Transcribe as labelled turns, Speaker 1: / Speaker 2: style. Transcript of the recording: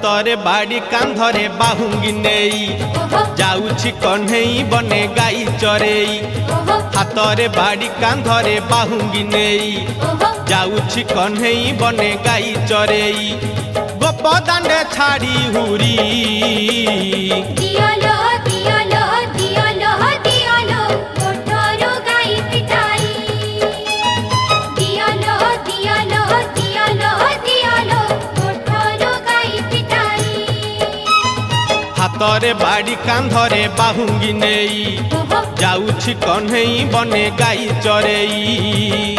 Speaker 1: हातरे बाड़ी कांधरे बाहुंगी नेई जाउछि कन्हई बने गाई चरेई। हातरे बाड़ी कांधरे बाहुंगी नेई जाउछि कन्हई बने गाई चरेई। गोपदांडे छाड़ी हुरी
Speaker 2: दियालो दियालो दियालो दियालो कोठरो गाई पिटाई। दियालो दियालो दियालो दियालो कोठरो गाई पिटाई।
Speaker 1: हातरे बाड़ी कांधरे बाहुंगी नेई जाउछि कन्हई बने गाई चरेई।